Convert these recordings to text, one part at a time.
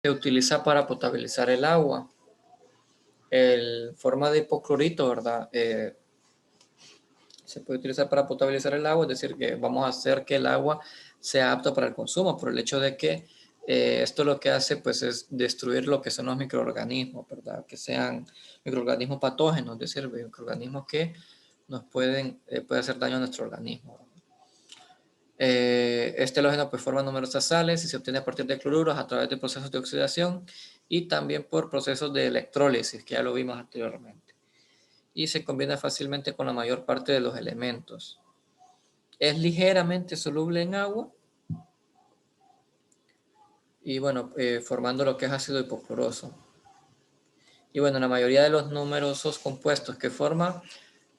se utiliza para potabilizar el agua. El forma de hipoclorito, ¿verdad? Se puede utilizar para potabilizar el agua, es decir, que vamos a hacer que el agua sea apta para el consumo, por el hecho de que esto lo que hace pues es destruir lo que son los microorganismos, ¿verdad? Que sean microorganismos patógenos, es decir, microorganismos que nos pueden hacer daño a nuestro organismo. Este halógeno pues forma numerosas sales y se obtiene a partir de cloruros a través de procesos de oxidación y también por procesos de electrólisis, que ya lo vimos anteriormente. Y se combina fácilmente con la mayor parte de los elementos. Es ligeramente soluble en agua y bueno, formando lo que es ácido hipocloroso. Y bueno, la mayoría de los numerosos compuestos que forma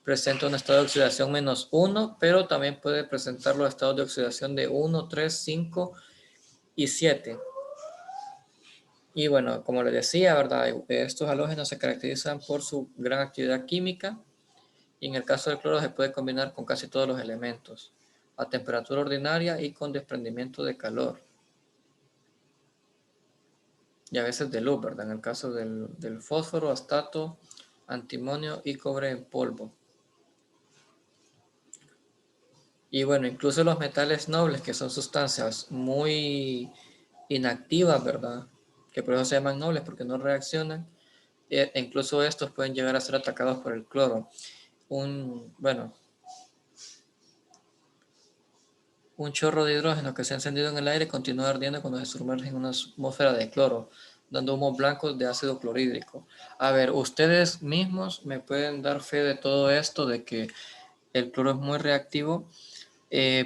presenta un estado de oxidación -1, pero también puede presentar los estados de oxidación de 1, 3, 5 y 7. Y bueno, como les decía, ¿verdad? Estos halógenos se caracterizan por su gran actividad química y en el caso del cloro se puede combinar con casi todos los elementos a temperatura ordinaria y con desprendimiento de calor. Y a veces de luz, ¿verdad? En el caso del fósforo, astato, antimonio y cobre en polvo. Y bueno, incluso los metales nobles, que son sustancias muy inactivas, ¿verdad? Que por eso se llaman nobles, porque no reaccionan. Incluso estos pueden llegar a ser atacados por el cloro. Un chorro de hidrógeno que se ha encendido en el aire continúa ardiendo cuando se sumerge en una atmósfera de cloro, dando humos blancos de ácido clorhídrico. A ver, ustedes mismos me pueden dar fe de todo esto, de que el cloro es muy reactivo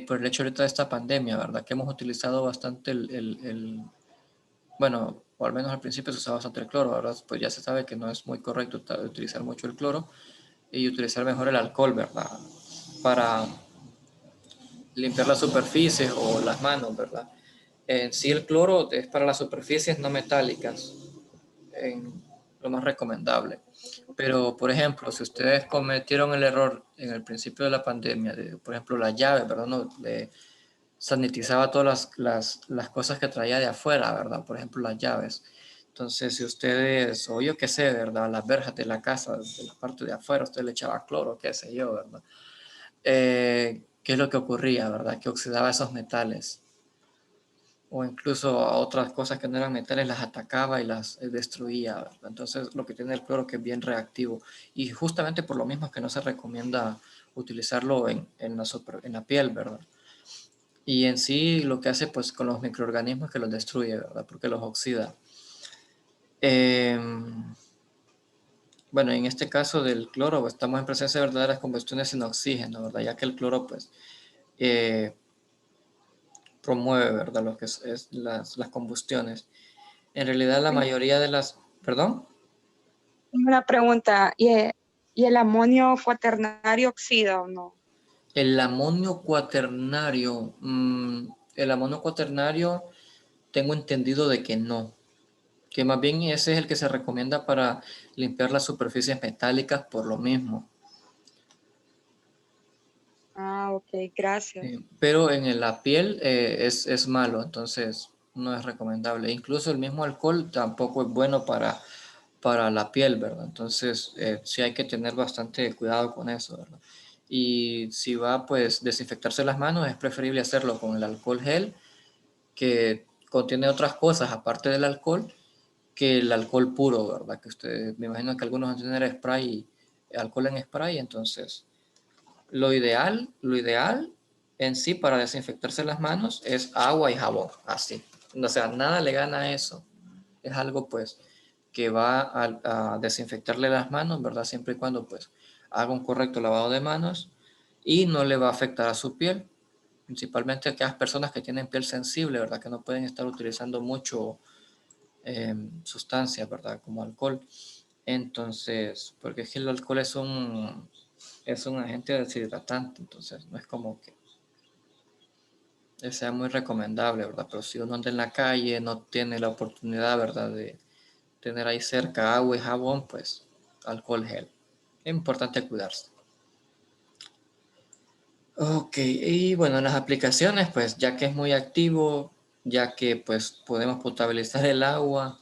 por el hecho ahorita de esta pandemia, ¿verdad? Que hemos utilizado bastante bueno, o al menos al principio se usaba bastante el cloro, ahora pues ya se sabe que no es muy correcto utilizar mucho el cloro y utilizar mejor el alcohol, ¿verdad? Para limpiar las superficies o las manos, ¿verdad? En sí el cloro es para las superficies no metálicas, lo más recomendable. Pero, por ejemplo, si ustedes cometieron el error en el principio de la pandemia, por ejemplo, las llaves, ¿verdad? No, sanitizaba todas las cosas que traía de afuera, ¿verdad? Por ejemplo, las llaves. Entonces, si ustedes, o yo qué sé, ¿verdad? Las verjas de la casa, de la parte de afuera, usted le echaba cloro, qué sé yo, ¿verdad? ¿Qué es lo que ocurría, verdad? Que oxidaba esos metales. O incluso a otras cosas que no eran metales las atacaba y las destruía, ¿verdad? Entonces, lo que tiene el cloro que es bien reactivo. Y justamente por lo mismo es que no se recomienda utilizarlo en la piel, ¿verdad? Y en sí lo que hace pues con los microorganismos que los destruye, ¿verdad? Porque los oxida. Bueno, en este caso del cloro pues, estamos en presencia de verdaderas combustiones sin oxígeno, ¿verdad? Ya que el cloro pues promueve, ¿verdad? Lo que es las combustiones. En realidad la mayoría de las... ¿Perdón? Una pregunta, ¿y el amonio cuaternario oxida o no? El amonio cuaternario. El amonio cuaternario tengo entendido de que no. Que más bien ese es el que se recomienda para limpiar las superficies metálicas por lo mismo. Ah, ok, gracias. Pero en la piel es malo, entonces no es recomendable. Incluso el mismo alcohol tampoco es bueno para la piel, ¿verdad? Entonces sí hay que tener bastante cuidado con eso, ¿verdad? Y si va pues desinfectarse las manos, es preferible hacerlo con el alcohol gel, que contiene otras cosas aparte del alcohol, que el alcohol puro, ¿verdad? Que ustedes, me imagino que algunos van a tener spray, alcohol en spray, entonces lo ideal en sí para desinfectarse las manos es agua y jabón, así. O sea, nada le gana a eso. Es algo pues que va a desinfectarle las manos, ¿verdad? Siempre y cuando pues haga un correcto lavado de manos y no le va a afectar a su piel. Principalmente a aquellas personas que tienen piel sensible, ¿verdad? Que no pueden estar utilizando mucho sustancias, ¿verdad? Como alcohol. Entonces, porque es que el alcohol es un agente deshidratante, entonces no es como que sea muy recomendable, ¿verdad? Pero si uno anda en la calle, no tiene la oportunidad, ¿verdad? De tener ahí cerca agua y jabón, pues alcohol gel. Es importante cuidarse. Ok, y bueno, en las aplicaciones, pues ya que es muy activo, ya que pues podemos potabilizar el agua.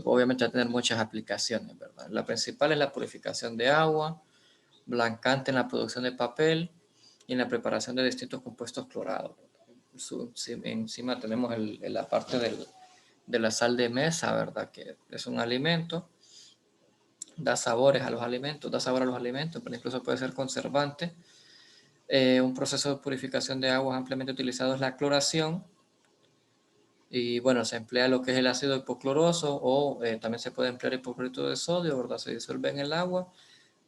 Obviamente va a tener muchas aplicaciones, ¿verdad? La principal es la purificación de agua, blancante en la producción de papel y en la preparación de distintos compuestos clorados. Encima tenemos la parte de la sal de mesa, ¿verdad? Que es un alimento, da sabores a los alimentos, da sabor a los alimentos, pero incluso puede ser conservante. Un proceso de purificación de agua ampliamente utilizado es la cloración. Y bueno, se emplea lo que es el ácido hipocloroso o también se puede emplear hipoclorito de sodio, ¿verdad? Se disuelve en el agua,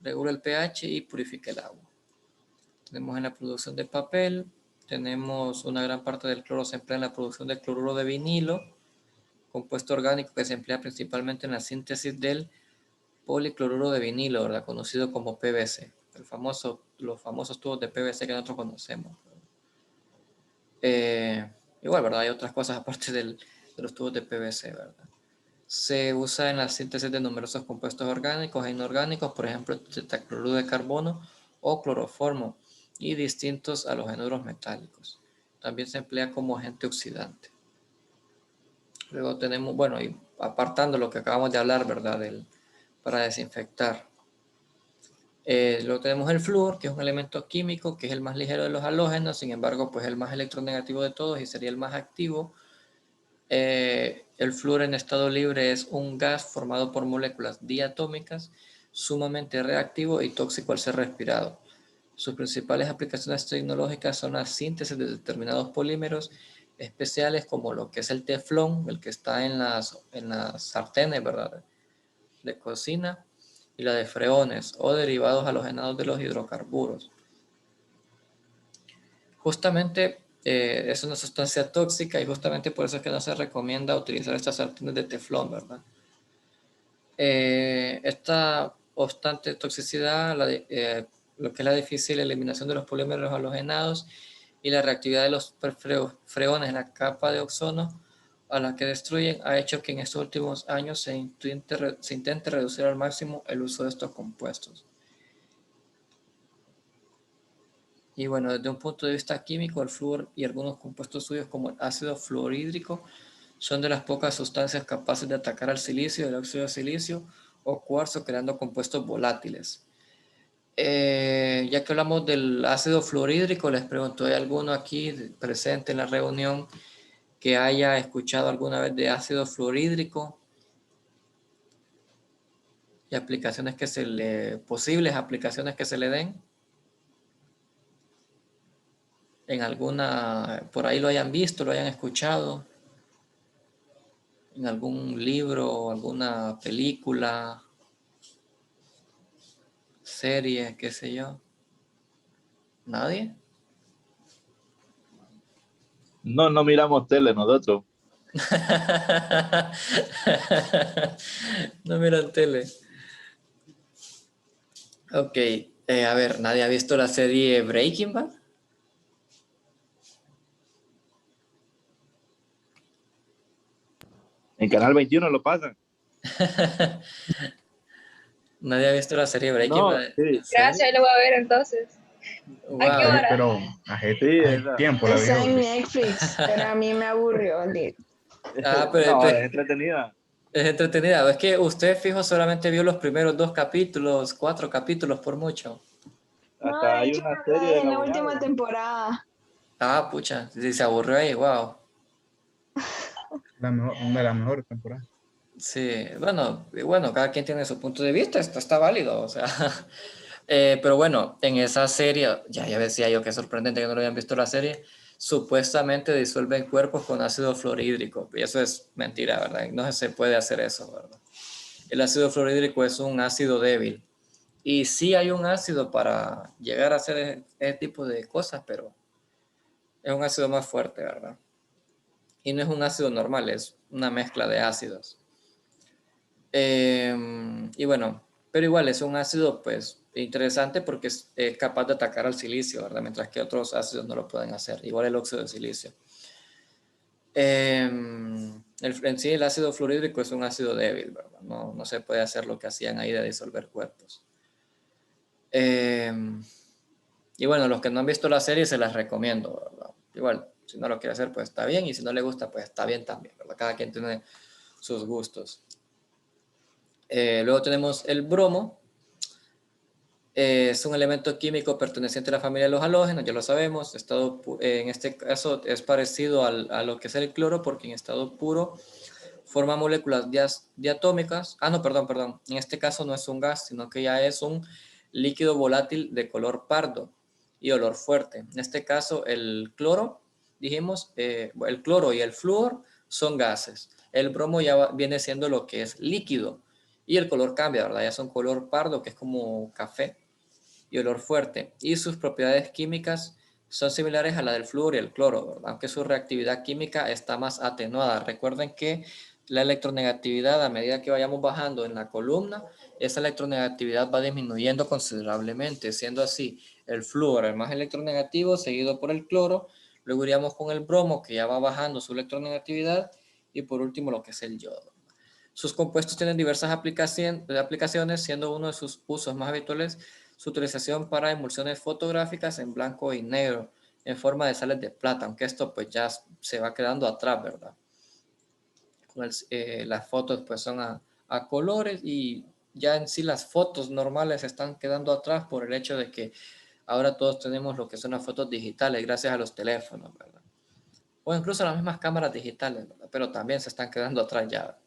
regula el pH y purifica el agua. Tenemos en la producción de papel, tenemos una gran parte del cloro se emplea en la producción de cloruro de vinilo, compuesto orgánico que se emplea principalmente en la síntesis del policloruro de vinilo, ¿verdad? Conocido como PVC, los famosos tubos de PVC que nosotros conocemos. Igual, ¿verdad? Hay otras cosas aparte de los tubos de PVC, ¿verdad? Se usa en la síntesis de numerosos compuestos orgánicos e inorgánicos, por ejemplo, tetacloruro de carbono o cloroformo, y distintos a los enuros metálicos. También se emplea como agente oxidante. Luego tenemos, bueno, y apartando lo que acabamos de hablar, ¿verdad? Para desinfectar. Luego tenemos el flúor, que es un elemento químico, que es el más ligero de los halógenos, sin embargo, pues el más electronegativo de todos y sería el más activo. El flúor en estado libre es un gas formado por moléculas diatómicas, sumamente reactivo y tóxico al ser respirado. Sus principales aplicaciones tecnológicas son la síntesis de determinados polímeros especiales como lo que es el teflón, el que está en las sartenes, ¿verdad? De cocina, y la de freones o derivados halogenados de los hidrocarburos. Justamente es una sustancia tóxica y justamente por eso es que no se recomienda utilizar estas sartenes de teflón, ¿verdad? Esta obstante toxicidad, lo que es la difícil eliminación de los polímeros halogenados y la reactividad de los freones en la capa de ozono a la que destruyen, ha hecho que en estos últimos años se intente reducir al máximo el uso de estos compuestos. Y bueno, desde un punto de vista químico, el flúor y algunos compuestos suyos como el ácido fluorhídrico son de las pocas sustancias capaces de atacar al silicio, el óxido de silicio o cuarzo, creando compuestos volátiles. Ya que hablamos del ácido fluorhídrico, les pregunto, ¿hay alguno aquí presente en la reunión que haya escuchado alguna vez de ácido fluorhídrico y aplicaciones posibles aplicaciones que se le den? En alguna, por ahí lo hayan visto, lo hayan escuchado, en algún libro, alguna película, serie, qué sé yo. ¿Nadie? No, no miramos tele nosotros. No miran tele. Ok, a ver, ¿nadie ha visto la serie Breaking Bad? En Canal 21 lo pasan. ¿Nadie ha visto la serie Breaking No, Bad? sí. ¿En serio? Gracias, lo voy a ver entonces. ¿A qué Wow. hora? Pero Sí, hace esa. tiempo la Está vio. en Netflix, pero a mí me aburrió. Ah, pero, No, pero es entretenida. es entretenida. Es que usted, fijo, solamente vio los primeros 2 capítulos, 4 capítulos por mucho. No, Hasta de hay hecho una me serie quedé del en la última abogado. temporada. Ah, pucha, si se aburrió ahí, wow. Una de las mejores temporadas. Sí, bueno, cada quien tiene su punto de vista, esto está válido, o sea. Pero bueno, en esa serie, ya decía yo que es sorprendente que no lo hayan visto la serie, supuestamente disuelven cuerpos con ácido fluorhídrico, y eso es mentira, ¿verdad? No se puede hacer eso, ¿verdad? El ácido fluorhídrico es un ácido débil, y sí hay un ácido para llegar a hacer ese tipo de cosas, pero es un ácido más fuerte, ¿verdad? Y no es un ácido normal, es una mezcla de ácidos. Y bueno, pero igual es un ácido pues interesante porque es capaz de atacar al silicio, ¿verdad? Mientras que otros ácidos no lo pueden hacer, igual el óxido de silicio. En sí el ácido fluorhídrico es un ácido débil, ¿verdad? No se puede hacer lo que hacían ahí de disolver cuerpos. Y bueno, los que no han visto la serie se las recomiendo, ¿verdad? Igual, Si no lo quiere hacer, pues está bien. Y si no le gusta, pues está bien también, ¿verdad? Cada quien tiene sus gustos. Luego tenemos el bromo. Es un elemento químico perteneciente a la familia de los halógenos, ya lo sabemos. En este caso es parecido a lo que es el cloro, porque en estado puro forma moléculas diatómicas. No, perdón. En este caso no es un gas, sino que ya es un líquido volátil de color pardo y olor fuerte. En este caso el cloro, dijimos, el cloro y el flúor son gases. El bromo ya viene siendo lo que es líquido y el color cambia, ¿verdad? Ya es un color pardo, que es como café, y olor fuerte. Y sus propiedades químicas son similares a la del flúor y el cloro, ¿verdad? Aunque su reactividad química está más atenuada. Recuerden que la electronegatividad, a medida que vayamos bajando en la columna, esa electronegatividad va disminuyendo considerablemente, siendo así el flúor el más electronegativo, seguido por el cloro. Luego iríamos con el bromo, que ya va bajando su electronegatividad, y por último lo que es el yodo. Sus compuestos tienen diversas aplicaciones, siendo uno de sus usos más habituales su utilización para emulsiones fotográficas en blanco y negro en forma de sales de plata, aunque esto pues ya se va quedando atrás, ¿verdad? Las fotos pues son a colores, y ya en sí las fotos normales están quedando atrás por el hecho de que ahora todos tenemos lo que son las fotos digitales gracias a los teléfonos, ¿verdad? O incluso las mismas cámaras digitales, ¿verdad? Pero también se están quedando atrás ya.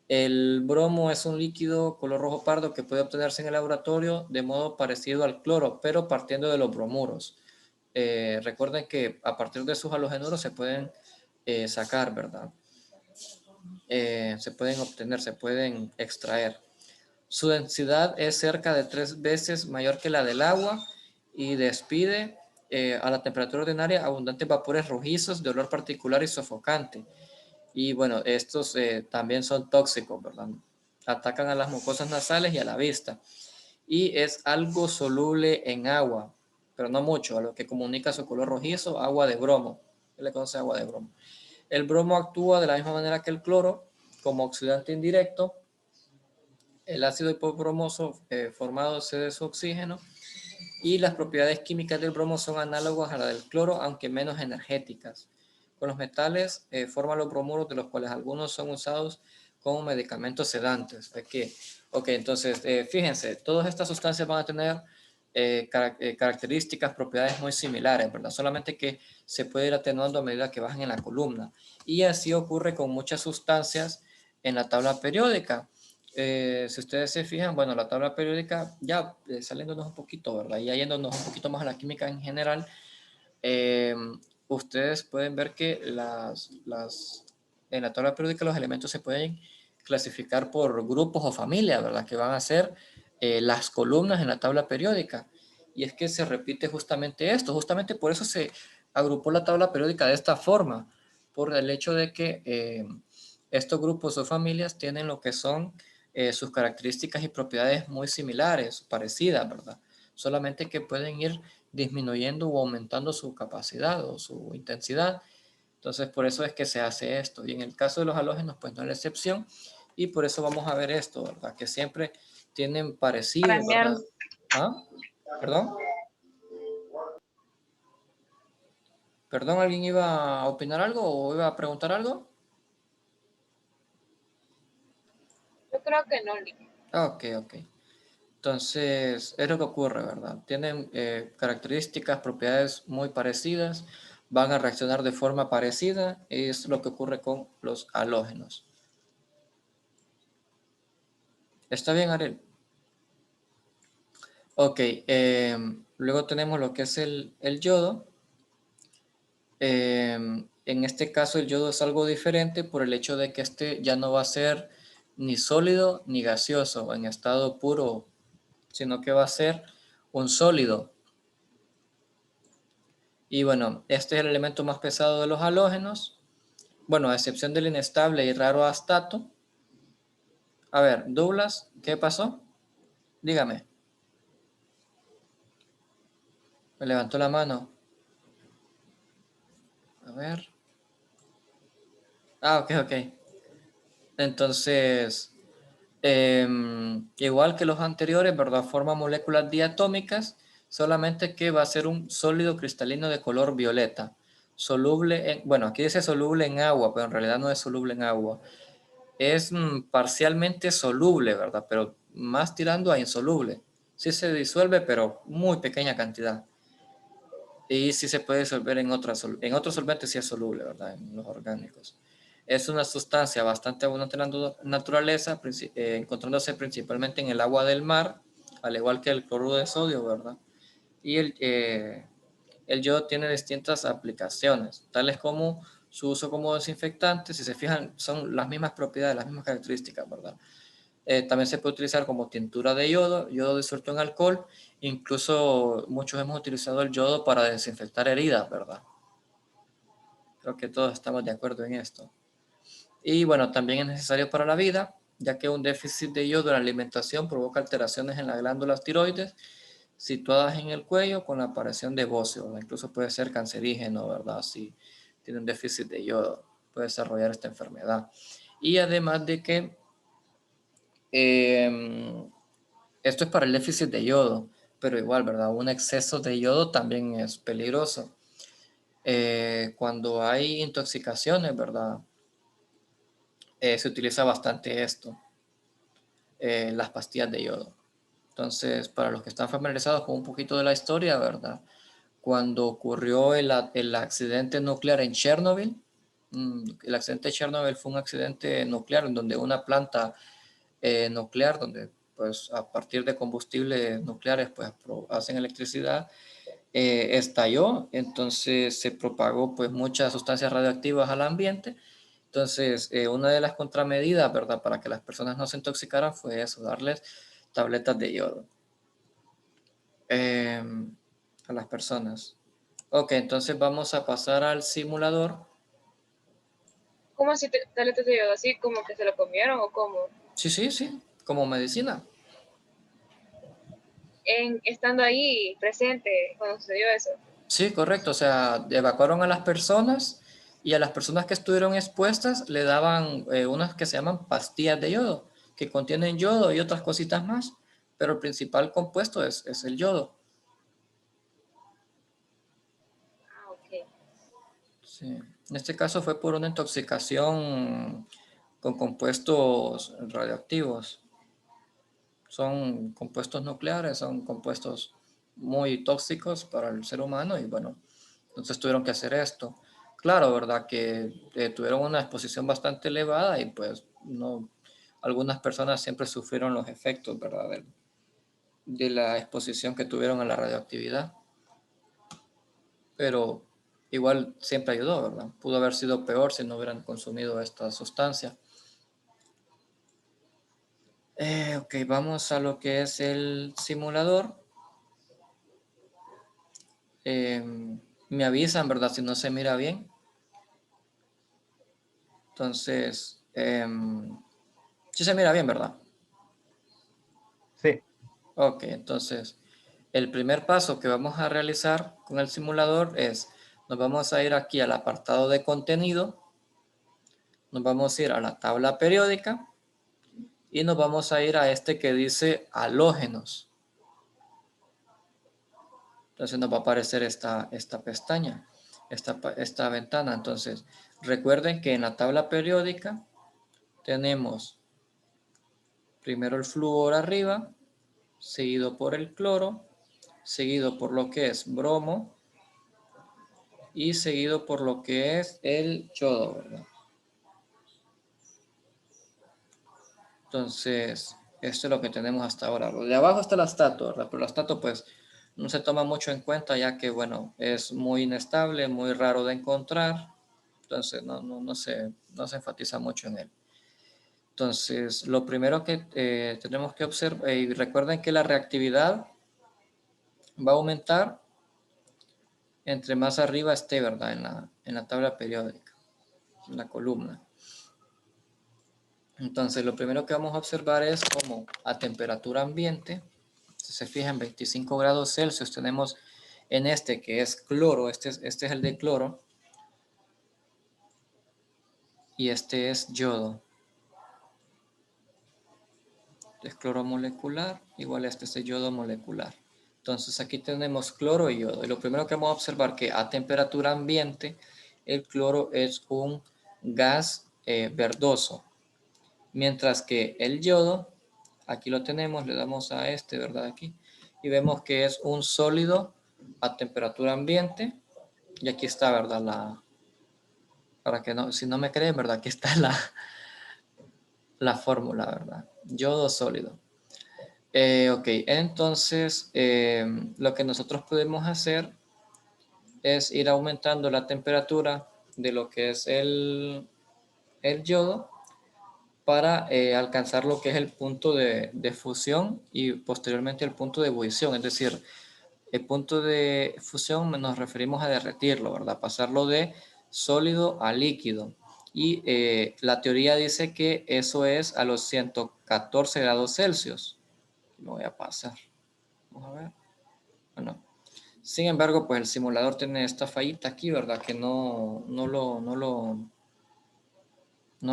El bromo es un líquido color rojo pardo que puede obtenerse en el laboratorio de modo parecido al cloro, pero partiendo de los bromuros. Recuerden que a partir de sus halogenuros se pueden sacar, ¿verdad? Se pueden obtener, se pueden extraer. Su densidad es cerca de 3 veces mayor que la del agua y despide a la temperatura ordinaria abundantes vapores rojizos de olor particular y sofocante. Y bueno, estos también son tóxicos, ¿verdad? Atacan a las mucosas nasales y a la vista. Y es algo soluble en agua, pero no mucho, a lo que comunica su color rojizo, agua de bromo. Se le conoce agua de bromo. El bromo actúa de la misma manera que el cloro, como oxidante indirecto. El ácido hipobromoso formado cede su oxígeno, y las propiedades químicas del bromo son análogas a las del cloro, aunque menos energéticas. Con los metales forman los bromuros, de los cuales algunos son usados como medicamentos sedantes. Entonces, fíjense, todas estas sustancias van a tener características, propiedades muy similares, ¿verdad? Solamente que se puede ir atenuando a medida que bajan en la columna. Y así ocurre con muchas sustancias en la tabla periódica. Si ustedes se fijan, bueno, la tabla periódica, ya saliéndonos un poquito, ¿verdad? Ya yéndonos un poquito más a la química en general, ustedes pueden ver que en la tabla periódica los elementos se pueden clasificar por grupos o familias, ¿verdad? Que van a ser las columnas en la tabla periódica. Y es que se repite justamente esto, justamente por eso se agrupó la tabla periódica de esta forma, por el hecho de que estos grupos o familias tienen lo que son sus características y propiedades muy similares, parecidas, ¿verdad? Solamente que pueden ir disminuyendo o aumentando su capacidad o su intensidad. Entonces, por eso es que se hace esto. Y en el caso de los halógenos, pues no es la excepción. Y por eso vamos a ver esto, ¿verdad? Que siempre tienen parecido, Daniel, ¿verdad? ¿Ah? ¿Perdón? ¿Perdón? ¿Alguien iba a opinar algo o iba a preguntar algo? yo creo que no, Lee. Ok. Entonces, es lo que ocurre, ¿verdad? Tienen características, propiedades muy parecidas, van a reaccionar de forma parecida, es lo que ocurre con los halógenos. ¿Está bien, Ariel? Ok, luego tenemos lo que es el yodo. En este caso, el yodo es algo diferente por el hecho de que este ya no va a ser ni sólido ni gaseoso en estado puro, sino que va a ser un sólido. Y bueno, este es el elemento más pesado de los halógenos. Bueno, a excepción del inestable y raro astato. A ver, Douglas, ¿qué pasó? Dígame. Me levantó la mano. A ver. Ok. Entonces, igual que los anteriores, ¿verdad? Forma moléculas diatómicas, solamente que va a ser un sólido cristalino de color violeta. soluble en, bueno, aquí dice soluble en agua, pero en realidad no es soluble en agua. Es parcialmente soluble, ¿verdad? Pero más tirando a insoluble. Sí se disuelve, pero muy pequeña cantidad. Y sí se puede disolver en otros solventes, sí es soluble, ¿verdad? En los orgánicos. Es una sustancia bastante abundante en la naturaleza, encontrándose principalmente en el agua del mar, al igual que el cloruro de sodio, ¿verdad? Y el yodo tiene distintas aplicaciones, tales como su uso como desinfectante. Si se fijan, son las mismas propiedades, las mismas características, ¿verdad? También se puede utilizar como tintura de yodo, yodo disuelto en alcohol. Incluso muchos hemos utilizado el yodo para desinfectar heridas, ¿verdad? Creo que todos estamos de acuerdo en esto. Y bueno, también es necesario para la vida, ya que un déficit de yodo en la alimentación provoca alteraciones en las glándulas tiroides situadas en el cuello con la aparición de bóceo, ¿verdad? Incluso puede ser cancerígeno, ¿verdad? Si tiene un déficit de yodo, puede desarrollar esta enfermedad. Y además de que esto es para el déficit de yodo, pero igual, ¿verdad? Un exceso de yodo también es peligroso. Cuando hay intoxicaciones, ¿verdad? Se utiliza bastante esto, las pastillas de yodo. Entonces, para los que están familiarizados con un poquito de la historia, ¿verdad? Cuando ocurrió el accidente nuclear en Chernobyl, el accidente de Chernobyl fue un accidente nuclear en donde una planta nuclear, donde pues a partir de combustibles nucleares pues hacen electricidad, estalló. Entonces se propagó pues muchas sustancias radioactivas al ambiente. Entonces una de las contramedidas, ¿verdad?, para que las personas no se intoxicaran fue eso, darles tabletas de yodo a las personas. Ok, entonces vamos a pasar al simulador. ¿Cómo así tabletas de yodo? ¿Así como que se lo comieron o cómo? Sí, sí, sí, como medicina. Estando ahí presente cuando sucedió eso. Sí, correcto. O sea, evacuaron a las personas y a las personas que estuvieron expuestas le daban unas que se llaman pastillas de yodo, que contienen yodo y otras cositas más, pero el principal compuesto es el yodo. Ah, ok. Sí. En este caso fue por una intoxicación con compuestos radioactivos. Son compuestos nucleares, son compuestos muy tóxicos para el ser humano y bueno, entonces tuvieron que hacer esto. Claro, ¿verdad? Que tuvieron una exposición bastante elevada y pues no, algunas personas siempre sufrieron los efectos, ¿verdad? De la exposición que tuvieron a la radioactividad. Pero igual siempre ayudó, ¿verdad? Pudo haber sido peor si no hubieran consumido esta sustancia. Ok, vamos a lo que es el simulador. Me avisan, ¿verdad? Si no se mira bien. Entonces, sí se mira bien, ¿verdad? Sí. Ok, entonces, el primer paso que vamos a realizar con el simulador es, nos vamos a ir aquí al apartado de contenido, nos vamos a ir a la tabla periódica y nos vamos a ir a este que dice halógenos. Entonces nos va a aparecer esta pestaña, esta ventana. Entonces, recuerden que en la tabla periódica tenemos primero el flúor arriba, seguido por el cloro, seguido por lo que es bromo y seguido por lo que es el yodo, ¿verdad? Entonces, esto es lo que tenemos hasta ahora. De abajo está el astato, ¿verdad? Pero el astato pues no se toma mucho en cuenta ya que, bueno, es muy inestable, muy raro de encontrar. Entonces, no se enfatiza mucho en él. Entonces, lo primero que tenemos que observar, y recuerden que la reactividad va a aumentar entre más arriba esté, ¿verdad? En la tabla periódica, en la columna. Entonces, lo primero que vamos a observar es como a temperatura ambiente, si se fijan, 25 grados Celsius, tenemos en este que es cloro, este es el de cloro, y este es yodo. Este es cloro molecular, igual este es el yodo molecular. Entonces aquí tenemos cloro y yodo. Y lo primero que vamos a observar que a temperatura ambiente el cloro es un gas verdoso. Mientras que el yodo, aquí lo tenemos, le damos a este, ¿verdad? Aquí. Y vemos que es un sólido a temperatura ambiente. Y aquí está, ¿verdad? Para que no, si no me creen, ¿verdad? Aquí está la fórmula, ¿verdad? Yodo sólido. Ok, entonces lo que nosotros podemos hacer es ir aumentando la temperatura de lo que es el yodo para alcanzar lo que es el punto de fusión y posteriormente el punto de ebullición. Es decir, el punto de fusión nos referimos a derretirlo, ¿verdad? Pasarlo de sólido a líquido. Y la teoría dice que eso es a los 114 grados Celsius. Lo voy a pasar. Vamos a ver. Bueno, sin embargo, pues el simulador tiene esta fallita aquí, ¿verdad? Que no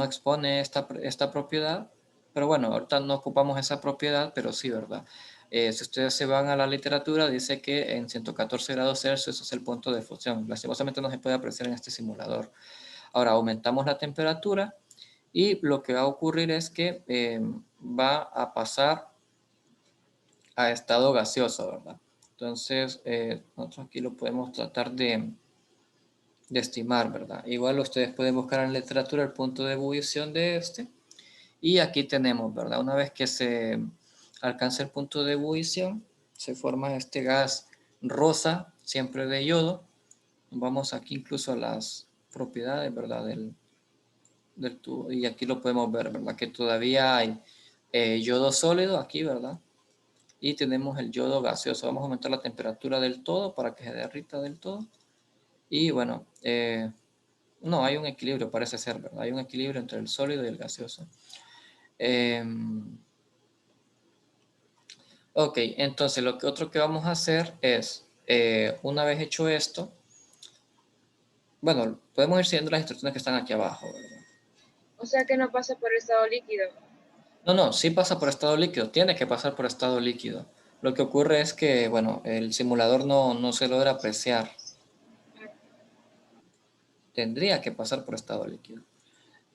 expone esta propiedad. Pero bueno, ahorita no ocupamos esa propiedad, pero sí, ¿verdad? Si ustedes se van a la literatura, dice que en 114 grados Celsius es el punto de fusión. Lastimosamente no se puede apreciar en este simulador. Ahora aumentamos la temperatura y lo que va a ocurrir es que va a pasar a estado gaseoso, ¿verdad? Entonces, nosotros aquí lo podemos tratar de estimar, ¿verdad? Igual ustedes pueden buscar en la literatura el punto de ebullición de este. Y aquí tenemos, ¿verdad? Una vez que se alcanza el punto de ebullición, se forma este gas rosa, siempre de yodo. Vamos aquí incluso a las propiedades, ¿verdad? Del tubo. Y aquí lo podemos ver, ¿verdad? Que todavía hay yodo sólido aquí, ¿verdad? Y tenemos el yodo gaseoso. Vamos a aumentar la temperatura del todo para que se derrita del todo. Y bueno, no, hay un equilibrio, parece ser, ¿verdad? Hay un equilibrio entre el sólido y el gaseoso. Ok, entonces lo que otro que vamos a hacer es, una vez hecho esto, bueno, podemos ir siguiendo las instrucciones que están aquí abajo, ¿verdad? O sea que no pasa por estado líquido. No, sí pasa por estado líquido, tiene que pasar por estado líquido. Lo que ocurre es que, bueno, el simulador no se logra apreciar. Tendría que pasar por estado líquido.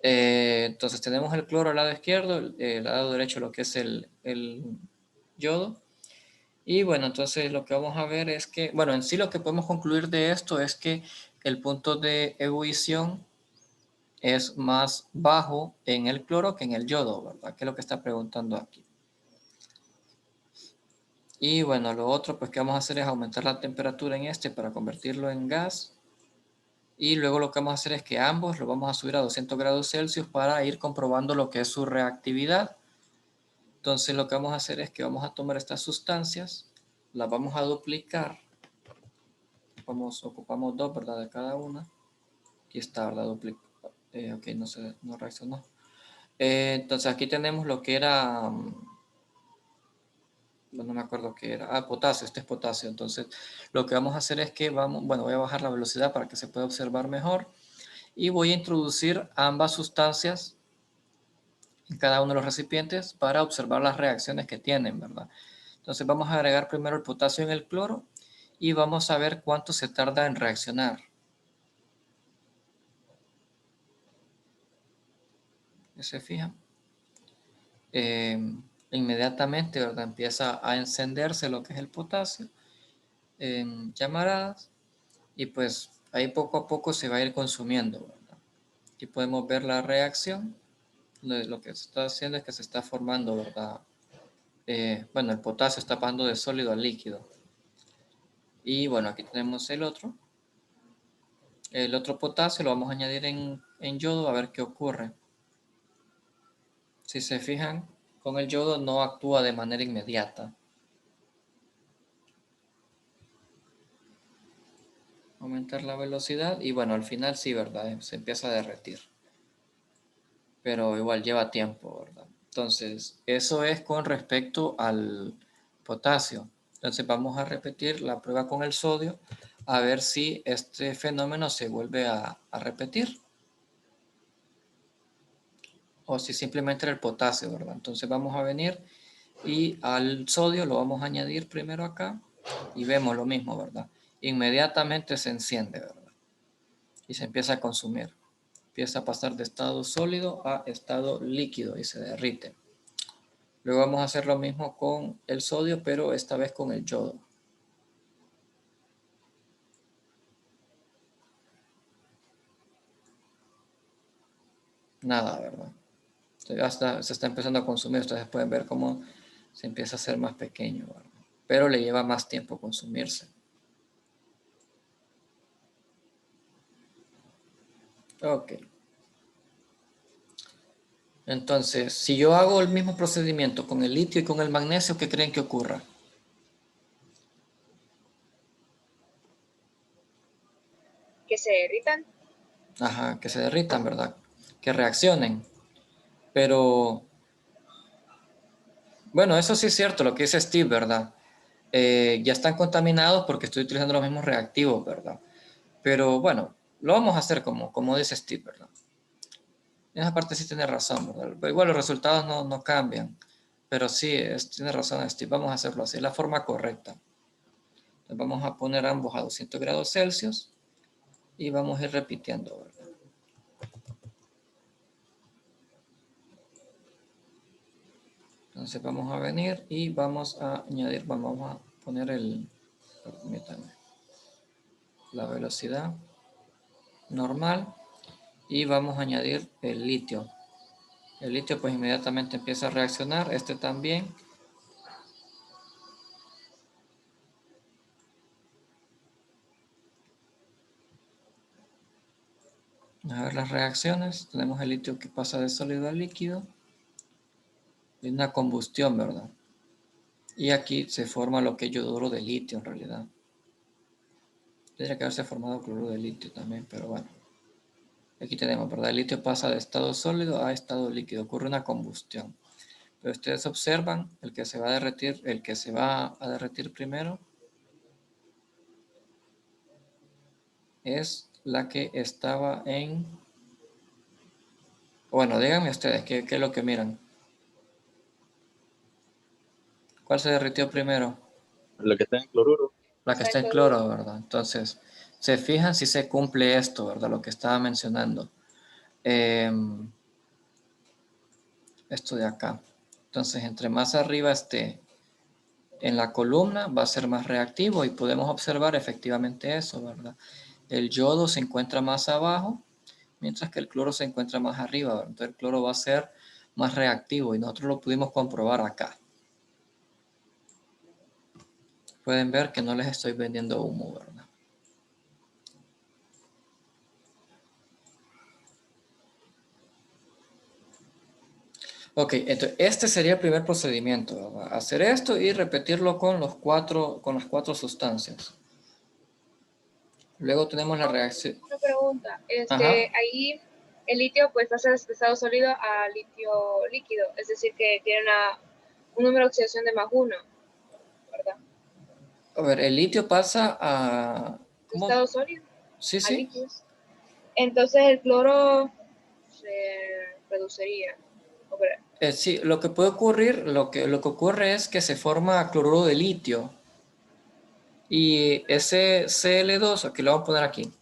Entonces tenemos el cloro al lado izquierdo, el lado derecho lo que es el yodo. Y bueno, entonces lo que vamos a ver es que, bueno, en sí lo que podemos concluir de esto es que el punto de ebullición es más bajo en el cloro que en el yodo, ¿verdad? Que es lo que está preguntando aquí. Y bueno, lo otro pues que vamos a hacer es aumentar la temperatura en este para convertirlo en gas. Y luego lo que vamos a hacer es que ambos lo vamos a subir a 200 grados Celsius para ir comprobando lo que es su reactividad. Entonces lo que vamos a hacer es que vamos a tomar estas sustancias, las vamos a duplicar. Ocupamos dos, ¿verdad? De cada una. Aquí está, ¿verdad? Ok, no reaccionó. Entonces aquí tenemos lo que era, no me acuerdo qué era, potasio, este es potasio. Entonces lo que vamos a hacer es que voy a bajar la velocidad para que se pueda observar mejor y voy a introducir ambas sustancias en cada uno de los recipientes para observar las reacciones que tienen, ¿verdad? Entonces vamos a agregar primero el potasio en el cloro y vamos a ver cuánto se tarda en reaccionar. ¿Se fijan? Inmediatamente, ¿verdad? Empieza a encenderse lo que es el potasio en llamaradas y pues ahí poco a poco se va a ir consumiendo, ¿verdad? Aquí podemos ver la reacción. Lo que se está haciendo es que se está formando, ¿verdad? Bueno, el potasio está pasando de sólido a líquido. Y bueno, aquí tenemos el otro. El otro potasio lo vamos a añadir en yodo a ver qué ocurre. Si se fijan, con el yodo no actúa de manera inmediata. Aumentar la velocidad y bueno, al final sí, ¿verdad? Se empieza a derretir. Pero igual lleva tiempo, ¿verdad? Entonces, eso es con respecto al potasio. Entonces vamos a repetir la prueba con el sodio a ver si este fenómeno se vuelve a repetir. O si simplemente era el potasio, ¿verdad? Entonces vamos a venir y al sodio lo vamos a añadir primero acá. Y vemos lo mismo, ¿verdad? Inmediatamente se enciende, ¿verdad? Y se empieza a consumir. Empieza a pasar de estado sólido a estado líquido y se derrite. Luego vamos a hacer lo mismo con el sodio, pero esta vez con el yodo. Nada, ¿verdad? Se está empezando a consumir. Ustedes pueden ver cómo se empieza a hacer más pequeño, ¿verdad? Pero le lleva más tiempo consumirse. Ok. Entonces, si yo hago el mismo procedimiento con el litio y con el magnesio, ¿qué creen que ocurra? Que se derritan. Ajá, que se derritan, ¿verdad? Que reaccionen. Pero, bueno, eso sí es cierto, lo que dice Steve, ¿verdad? Ya están contaminados porque estoy utilizando los mismos reactivos, ¿verdad? Pero bueno, lo vamos a hacer como dice Steve, ¿verdad? En esa parte sí tiene razón, ¿verdad? Pero igual los resultados no cambian. Pero sí, tiene razón Steve, vamos a hacerlo así, la forma correcta. Entonces vamos a poner ambos a 200 grados Celsius y vamos a ir repitiendo, ¿verdad? Entonces vamos a venir y vamos a añadir, vamos a poner permítanme, la velocidad normal y vamos a añadir el litio. El litio pues inmediatamente empieza a reaccionar, este también. A ver las reacciones, tenemos el litio que pasa de sólido a líquido. Es una combustión, ¿verdad? Y aquí se forma lo que es yoduro de litio en realidad. Tendría que haberse formado cloruro de litio también, pero bueno. Aquí tenemos, ¿verdad? El litio pasa de estado sólido a estado líquido, ocurre una combustión. Pero ustedes observan, el que se va a derretir primero es la que estaba en... Bueno, díganme ustedes, ¿qué es lo que miran? ¿Cuál se derritió primero? Lo que está en cloruro. La que está en cloro, ¿verdad? Entonces, se fijan si se cumple esto, ¿verdad? Lo que estaba mencionando. Esto de acá. Entonces, entre más arriba esté en la columna, va a ser más reactivo y podemos observar efectivamente eso, ¿verdad? El yodo se encuentra más abajo, mientras que el cloro se encuentra más arriba, ¿verdad? Entonces, el cloro va a ser más reactivo y nosotros lo pudimos comprobar acá. Pueden ver que no les estoy vendiendo humo, ¿verdad? Ok, entonces este sería el primer procedimiento, ¿verdad? Hacer esto y repetirlo con las cuatro sustancias. Luego tenemos la reacción. Una pregunta, Ajá. ahí el litio pues pasa de estado sólido a litio líquido, es decir que tiene un número de oxidación de +1, ¿verdad? A ver, el litio pasa a... De estado sólido Sí, a sí. líquidos. Entonces el cloro se reduciría. Sí, lo que puede ocurrir, lo que ocurre es que se forma cloruro de litio. Y ese Cl2, aquí lo vamos a poner aquí.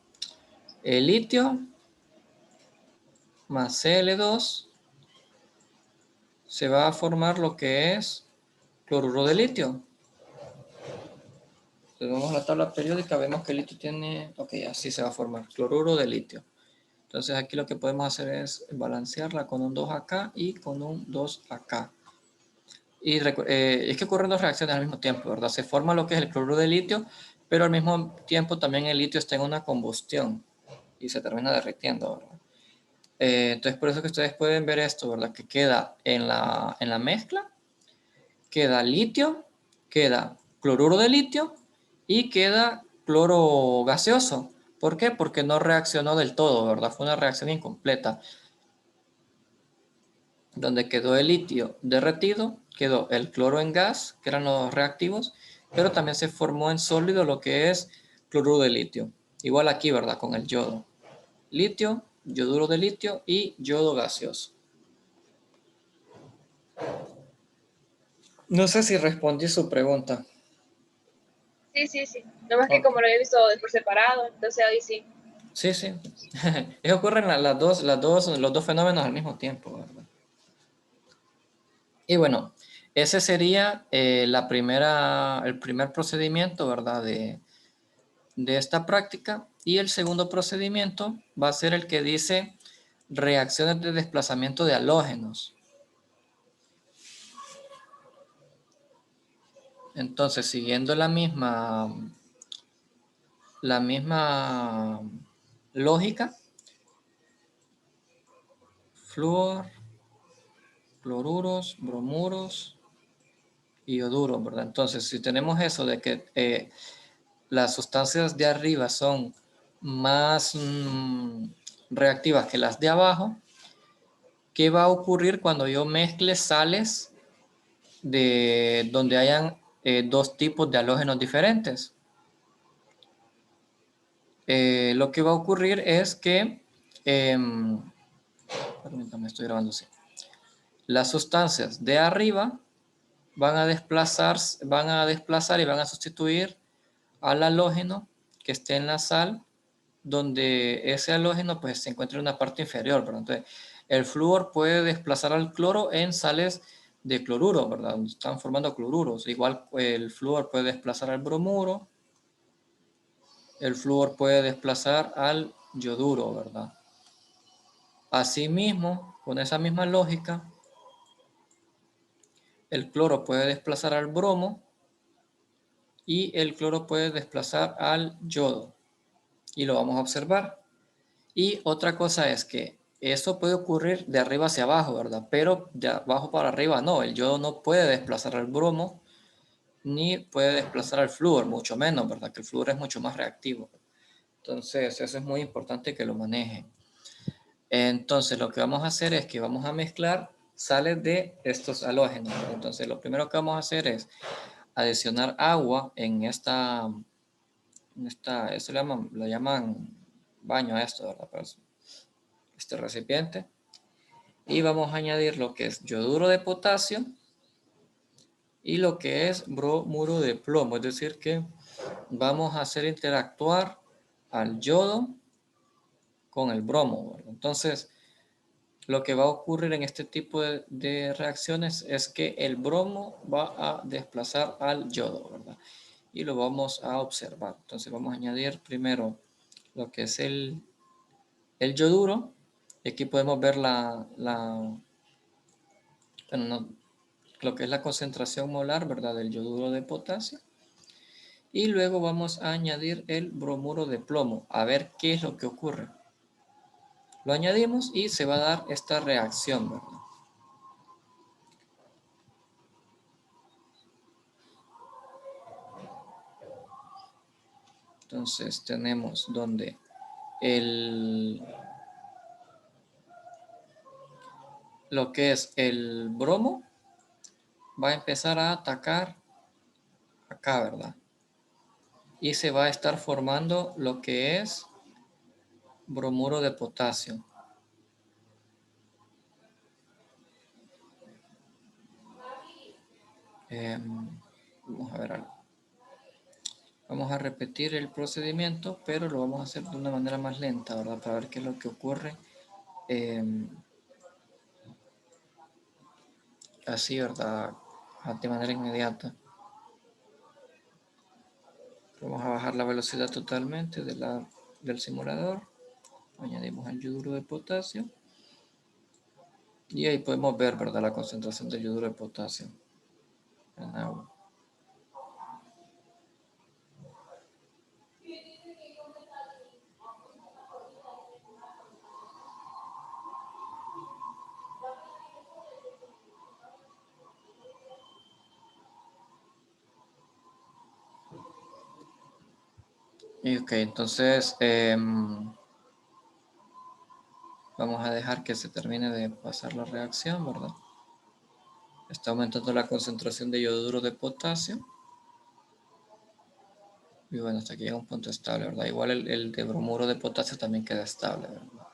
El litio más Cl2 se va a formar lo que es cloruro de litio. Entonces vamos a la tabla periódica, vemos que el litio tiene... Ok, así se va a formar, cloruro de litio. Entonces aquí lo que podemos hacer es balancearla con un 2 acá y con un 2 acá. Y es que ocurren dos reacciones al mismo tiempo, ¿verdad? Se forma lo que es el cloruro de litio, pero al mismo tiempo también el litio está en una combustión y se termina derritiendo, ¿verdad? Entonces por eso que ustedes pueden ver esto, ¿verdad? Que queda en la mezcla, queda litio, queda cloruro de litio y queda cloro gaseoso. ¿Por qué? Porque no reaccionó del todo, ¿verdad? Fue una reacción incompleta. Donde quedó el litio derretido, quedó el cloro en gas, que eran los reactivos, pero también se formó en sólido lo que es cloruro de litio. Igual aquí, ¿verdad? Con el yodo. Litio, yoduro de litio y yodo gaseoso. No sé si respondí su pregunta. Sí. No más que Ok. como lo había visto por separado, entonces ahí sí. Sí, sí. Es ocurren los dos fenómenos al mismo tiempo, ¿verdad? Y bueno, ese sería el primer procedimiento, ¿verdad? De esta práctica. Y el segundo procedimiento va a ser el que dice reacciones de desplazamiento de halógenos. Entonces, siguiendo la misma lógica, flúor, cloruros, bromuros y ioduros, ¿verdad? Entonces, si tenemos eso de que las sustancias de arriba son más reactivas que las de abajo, ¿qué va a ocurrir cuando yo mezcle sales de donde hayan dos tipos de halógenos diferentes? Lo que va a ocurrir es que, permítame, estoy grabando así. Las sustancias de arriba van a desplazar y van a sustituir al halógeno que esté en la sal, donde ese halógeno pues se encuentra en una parte inferior, ¿verdad? Entonces, el flúor puede desplazar al cloro en sales de cloruro, ¿verdad? Están formando cloruros. Igual el flúor puede desplazar al bromuro, el flúor puede desplazar al yoduro, ¿verdad? Asimismo, con esa misma lógica, el cloro puede desplazar al bromo y el cloro puede desplazar al yodo. Y lo vamos a observar. Y otra cosa es que eso puede ocurrir de arriba hacia abajo, ¿verdad? Pero de abajo para arriba no. El yodo no puede desplazar al bromo ni puede desplazar al flúor, mucho menos, ¿verdad? Que el flúor es mucho más reactivo. Entonces, eso es muy importante que lo manejen. Entonces, lo que vamos a hacer es que vamos a mezclar sales de estos halógenos, ¿verdad? Entonces, lo primero que vamos a hacer es adicionar agua en eso lo llaman baño a esto, ¿verdad? Pues, este recipiente. Y vamos a añadir lo que es yoduro de potasio y lo que es bromuro de plomo. Es decir que vamos a hacer interactuar al yodo con el bromo, ¿verdad? Entonces, lo que va a ocurrir en este tipo de reacciones es que el bromo va a desplazar al yodo, ¿verdad? Y lo vamos a observar. Entonces vamos a añadir primero lo que es el yoduro. Y aquí podemos ver bueno, lo que es la concentración molar, ¿verdad? Del yoduro de potasio. Y luego vamos a añadir el bromuro de plomo, a ver qué es lo que ocurre. Lo añadimos y se va a dar esta reacción, ¿verdad? Entonces tenemos donde lo que es el bromo va a empezar a atacar acá, ¿verdad? Y se va a estar formando lo que es bromuro de potasio. Vamos a ver algo. Vamos a repetir el procedimiento, pero lo vamos a hacer de una manera más lenta, ¿verdad? Para ver qué es lo que ocurre. Así, ¿verdad? De manera inmediata. Vamos a bajar la velocidad totalmente del simulador. Añadimos el yoduro de potasio. Y ahí podemos ver, ¿verdad? La concentración de yoduro de potasio en agua. Y ok, entonces vamos a dejar que se termine de pasar la reacción, ¿verdad? Está aumentando la concentración de yoduro de potasio. Y bueno, hasta aquí llega un punto estable, ¿verdad? Igual el de bromuro de potasio también queda estable, ¿verdad?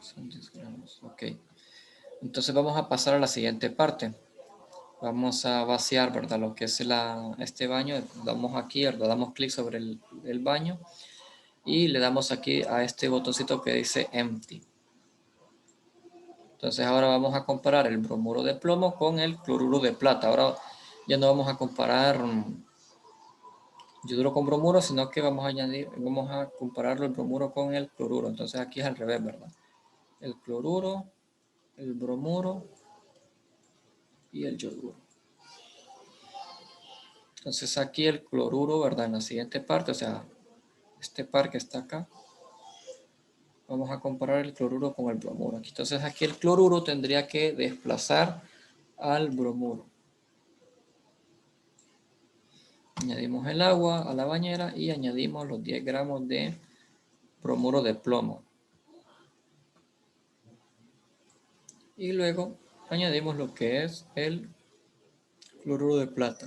Son 10 gramos, ok. Entonces vamos a pasar a la siguiente parte. Vamos a vaciar, ¿verdad? Lo que es este baño. Damos aquí, ¿verdad? Damos clic sobre el baño y le damos aquí a este botoncito que dice Empty. Entonces ahora vamos a comparar el bromuro de plomo con el cloruro de plata. Ahora ya no vamos a comparar yoduro con bromuro, sino que vamos a compararlo el bromuro con el cloruro. Entonces aquí es al revés, ¿verdad? El cloruro, el bromuro y el yoduro. Entonces aquí el cloruro, ¿verdad? En la siguiente parte, o sea, este par que está acá, vamos a comparar el cloruro con el bromuro. Entonces aquí el cloruro tendría que desplazar al bromuro. Añadimos el agua a la bañera y añadimos los 10 gramos de bromuro de plomo. Y luego añadimos lo que es el cloruro de plata.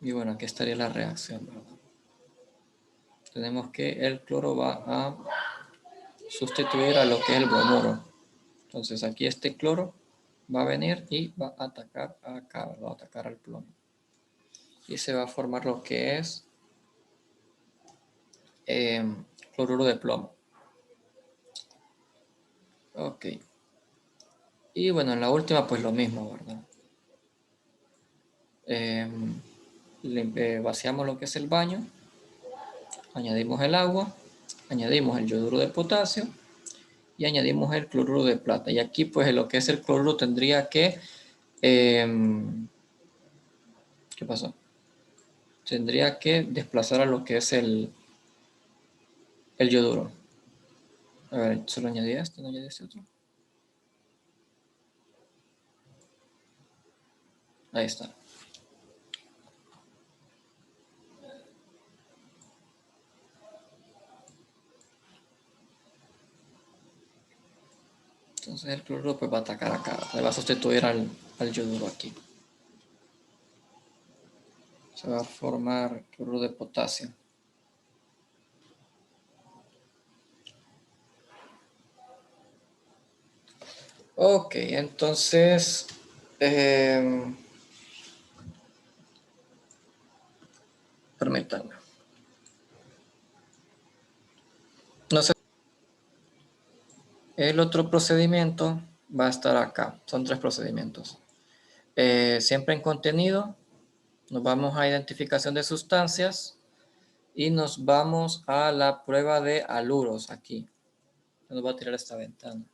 Y bueno, aquí estaría la reacción, ¿verdad? Tenemos que el cloro va a sustituir a lo que es el bromuro. Entonces aquí este cloro va a venir y va a atacar acá, ¿verdad? Va a atacar al plomo. Y se va a formar lo que es cloruro de plomo. Ok. Y bueno, en la última pues lo mismo, ¿verdad? Vaciamos lo que es el baño, añadimos el agua, añadimos el yoduro de potasio y añadimos el cloruro de plata. Y aquí pues lo que es el cloruro tendría que... ¿qué pasó? Tendría que desplazar a lo que es el yoduro. A ver, solo añadí este, no añadí este otro. Ahí está. Entonces el cloruro pues va a atacar acá. Le va a sustituir al yoduro aquí. Se va a formar cloruro de potasio. Ok, entonces... permítanme. No sé. El otro procedimiento va a estar acá. Son 3 procedimientos. Siempre en contenido, nos vamos a identificación de sustancias y nos vamos a la prueba de haluros aquí. Nos va a tirar esta ventana.